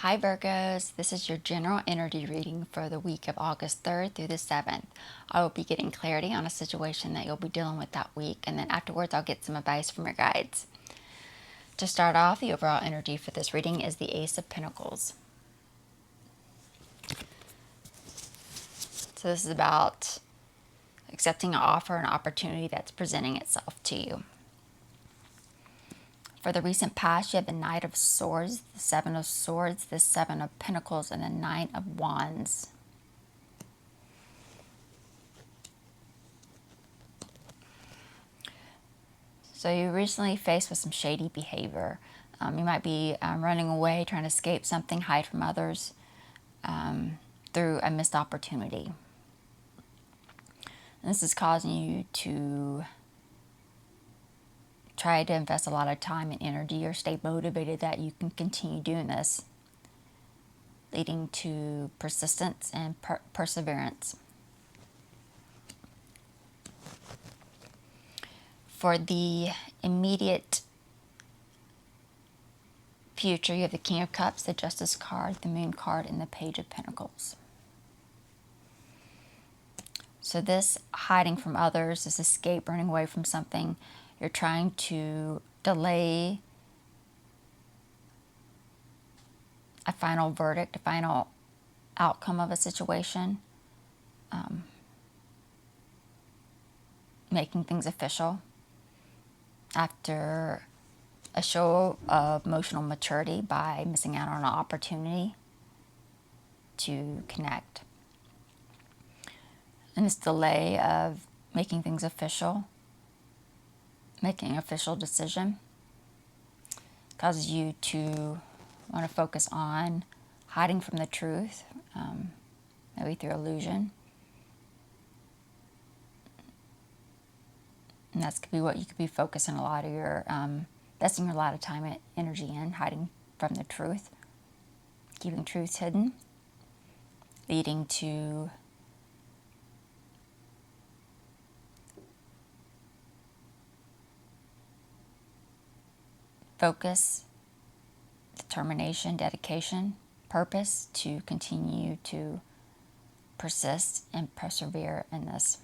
Hi Virgos, this is your general energy reading for the week of August 3rd through the 7th. I will be getting clarity on a situation that you'll be dealing with that week, and then afterwards I'll get some advice from your guides. To start off, the overall energy for this reading is the Ace of Pentacles. So this is about accepting an offer, an opportunity that's presenting itself to you. For the recent past, you have the Knight of Swords, the Seven of Swords, the Seven of Pentacles, and the Nine of Wands. So you recently faced with some shady behavior. You might be running away, trying to escape something, hide from others through a missed opportunity. And this is causing you to try to invest a lot of time and energy or stay motivated that you can continue doing this, leading to persistence and perseverance. For the immediate future, you have the King of Cups, the Justice card, the Moon card, and the Page of Pentacles. So this hiding from others, this escape, running away from something, you're trying to delay a final verdict, a final outcome of a situation, making things official after a show of emotional maturity by missing out on an opportunity to connect. And this delay of making things official, making an official decision, causes you to want to focus on hiding from the truth, maybe through illusion. And that's could be what you could be focusing a lot of your, investing a lot of time and energy in, hiding from the truth, keeping truths hidden, leading to focus, determination, dedication, purpose to continue to persist and persevere in this.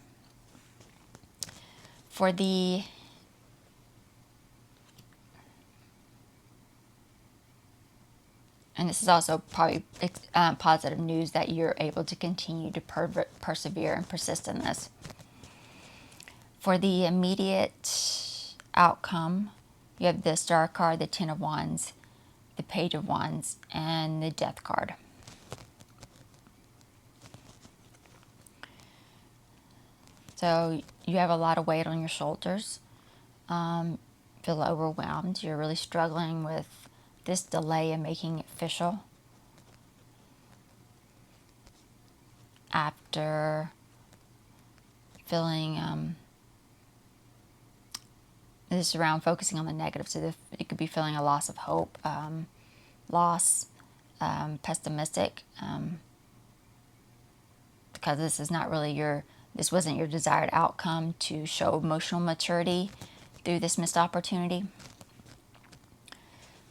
For the and this is also probably positive news that you're able to continue to persevere and persist in this. For the immediate outcome, you have the Star card, the Ten of Wands, the Page of Wands, and the Death card. So you have a lot of weight on your shoulders. Feel overwhelmed. You're really struggling with this delay in making it official. After feeling this is around focusing on the negative, so you could be feeling a loss of hope, loss, pessimistic, because this is not really this wasn't your desired outcome to show emotional maturity through this missed opportunity.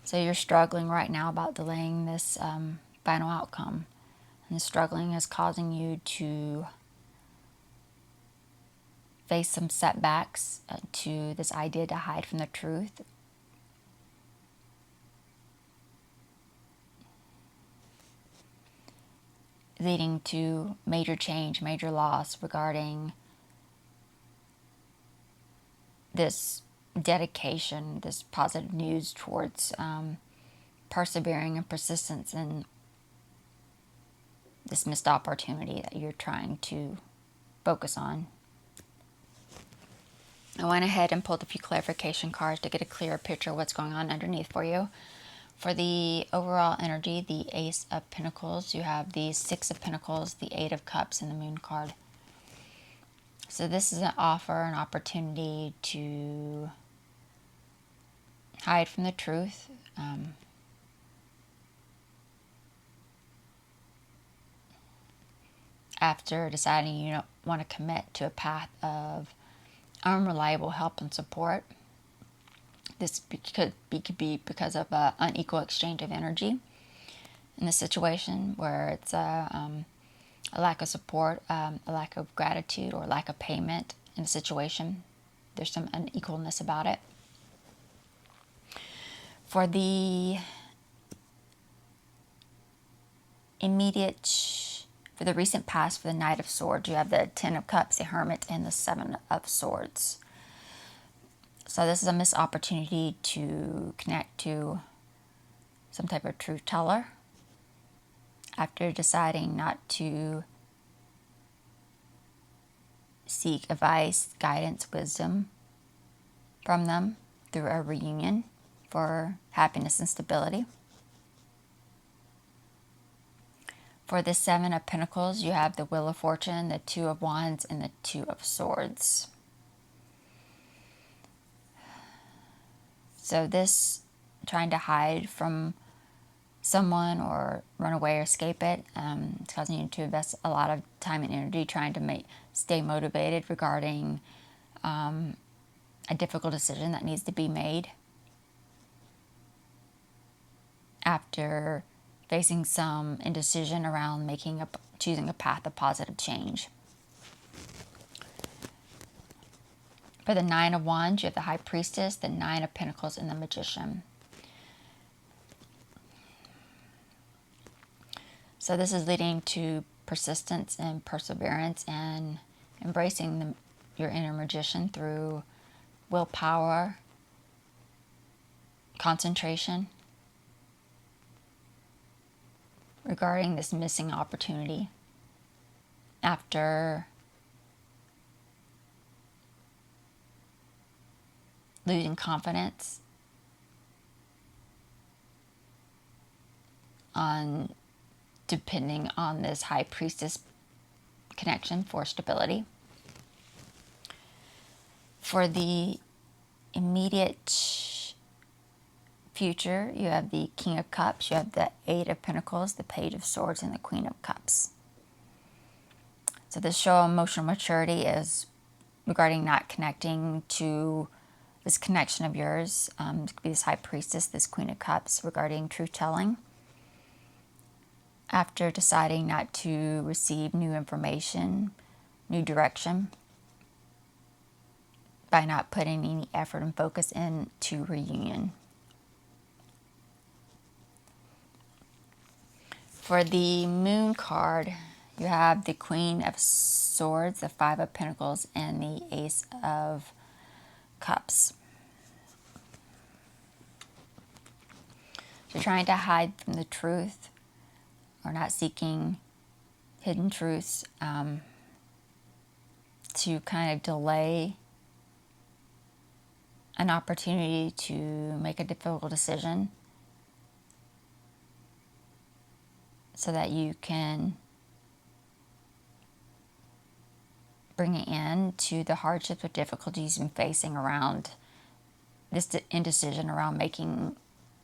So you're struggling right now about delaying this final outcome. And the struggling is causing you to face some setbacks to this idea to hide from the truth. Leading to major change, major loss regarding this dedication, this positive news towards persevering and persistence in this missed opportunity that you're trying to focus on. I went ahead and pulled a few clarification cards to get a clearer picture of what's going on underneath for you. For the overall energy, the Ace of Pentacles, you have the Six of Pentacles, the Eight of Cups, and the Moon card. So this is an offer, an opportunity to hide from the truth. After deciding you don't want to commit to a path of unreliable help and support. This could be because of an unequal exchange of energy. in the situation, where it's a lack of support, a lack of gratitude, or lack of payment in a situation. There's some unequalness about it. For the for the recent past, for the Knight of Swords, you have the Ten of Cups, the Hermit, and the Seven of Swords. So this is a missed opportunity to connect to some type of truth teller after deciding not to seek advice, guidance, wisdom from them through a reunion for happiness and stability. For the Seven of Pentacles, you have the Wheel of Fortune, the Two of Wands, and the Two of Swords. So this, trying to hide from someone or run away or escape it, it's causing you to invest a lot of time and energy trying to stay motivated regarding a difficult decision that needs to be made after facing some indecision around choosing a path of positive change. For the Nine of Wands, you have the High Priestess, the Nine of Pentacles, and the Magician. So this is leading to persistence and perseverance and embracing your inner magician through willpower, concentration, regarding this missing opportunity after losing confidence on depending on this High Priestess connection for stability. For the immediate future, you have the King of Cups, you have the Eight of Pentacles, the Page of Swords, and the Queen of Cups. So this show of emotional maturity is regarding not connecting to this connection of yours. It could be this High Priestess, this Queen of Cups, regarding truth-telling. After deciding not to receive new information, new direction, by not putting any effort and focus into reunion. For the Moon card, you have the Queen of Swords, the Five of Pentacles, and the Ace of Cups. So you're trying to hide from the truth, or not seeking hidden truths, to kind of delay an opportunity to make a difficult decision so that you can bring an end to the hardships or difficulties you've been facing around this indecision around making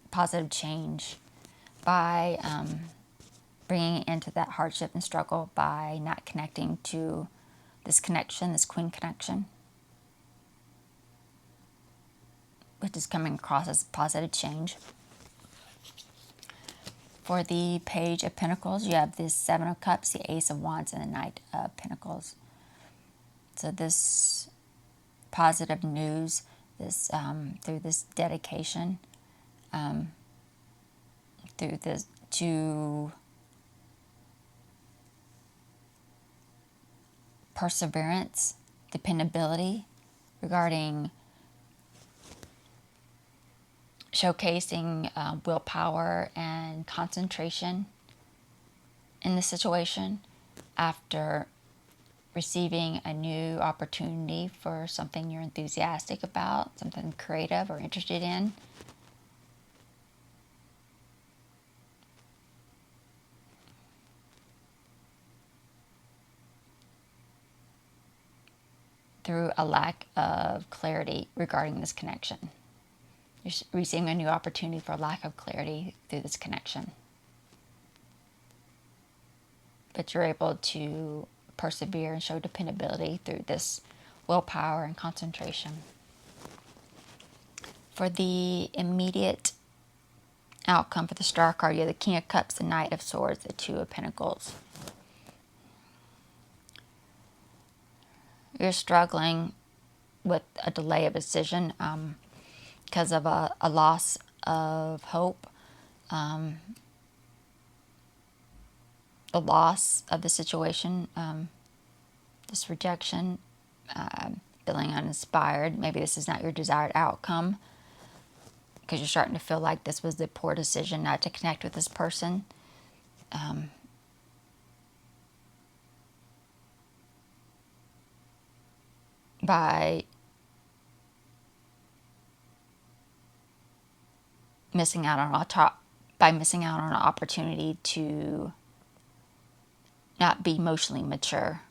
positive change by bringing into that hardship and struggle by not connecting to this connection, this Queen connection, which is coming across as positive change. For the Page of Pentacles, you have this Seven of Cups, the Ace of Wands, and the Knight of Pentacles. So this positive news, this through this dedication, through this to perseverance, dependability, regarding showcasing willpower and concentration in the situation after receiving a new opportunity for something you're enthusiastic about, something creative or interested in. Through a lack of clarity regarding this connection. You're receiving a new opportunity for a lack of clarity through this connection. But you're able to persevere and show dependability through this willpower and concentration. For the immediate outcome for the Star card. You have the King of Cups, the Knight of Swords, the Two of Pentacles. You're struggling with a delay of decision because of a loss of hope, the loss of the situation, this rejection, feeling uninspired. Maybe this is not your desired outcome because you're starting to feel like this was the poor decision not to connect with this person. By missing out on an opportunity to not be emotionally mature.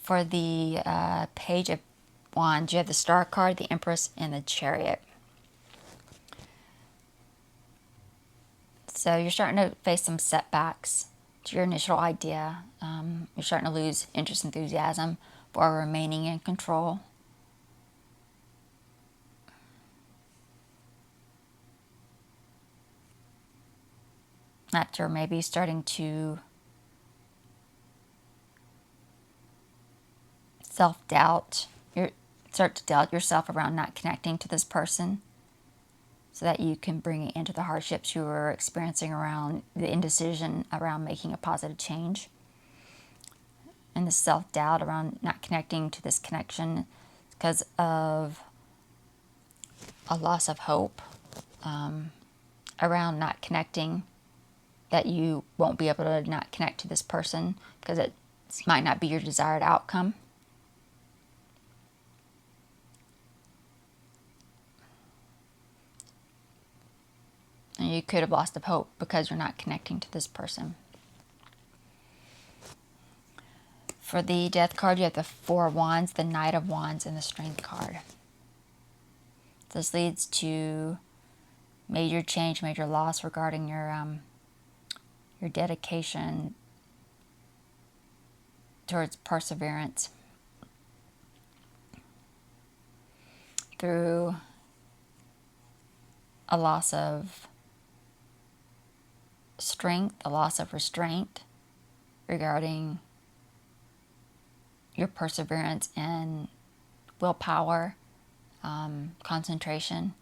For the Page of Wands, you have the Star card, the Empress, and the Chariot. So you're starting to face some setbacks to your initial idea. You're starting to lose interest, enthusiasm for remaining in control. After maybe starting to self-doubt, you start to doubt yourself around not connecting to this person so that you can bring it into the hardships you were experiencing around the indecision around making a positive change. And the self-doubt around not connecting to this connection because of a loss of hope, around not connecting, that you won't be able to not connect to this person because it might not be your desired outcome. And you could have lost the hope because you're not connecting to this person. For the Death card, you have the Four of Wands, the Knight of Wands, and the Strength card. This leads to major change, major loss regarding your dedication towards perseverance through a loss of strength, a loss of restraint regarding your perseverance and willpower, concentration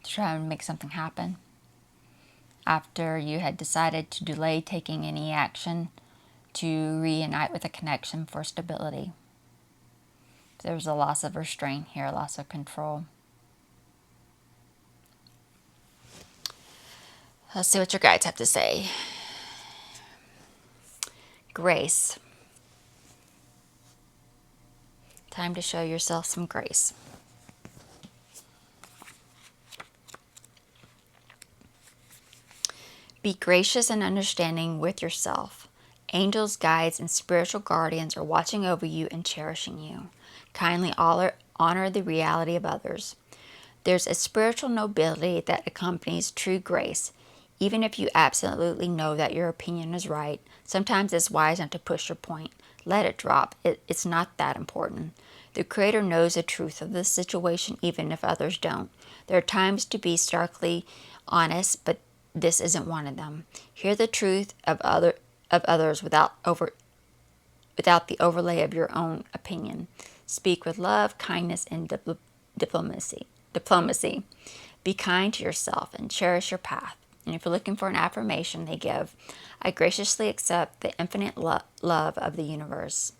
to try and make something happen. After you had decided to delay taking any action to reunite with a connection for stability. There was a loss of restraint here, a loss of control. Let's see what your guides have to say. Grace. Time to show yourself some grace. Be gracious and understanding with yourself. Angels, guides, and spiritual guardians are watching over you and cherishing you. Kindly honor the reality of others. There's a spiritual nobility that accompanies true grace. Even if you absolutely know that your opinion is right, sometimes it's wise not to push your point. Let it drop. It's not that important. The Creator knows the truth of the situation, even if others don't. There are times to be starkly honest, but this isn't one of them. Hear the truth of others without the overlay of your own opinion. Speak with love, kindness, and diplomacy. Be kind to yourself and cherish your path. And if you're looking for an affirmation they give, I graciously accept the infinite love of the universe.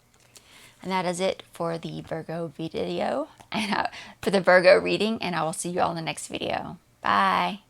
And that is it for the Virgo video, and for the Virgo reading, and I will see you all in the next video. Bye.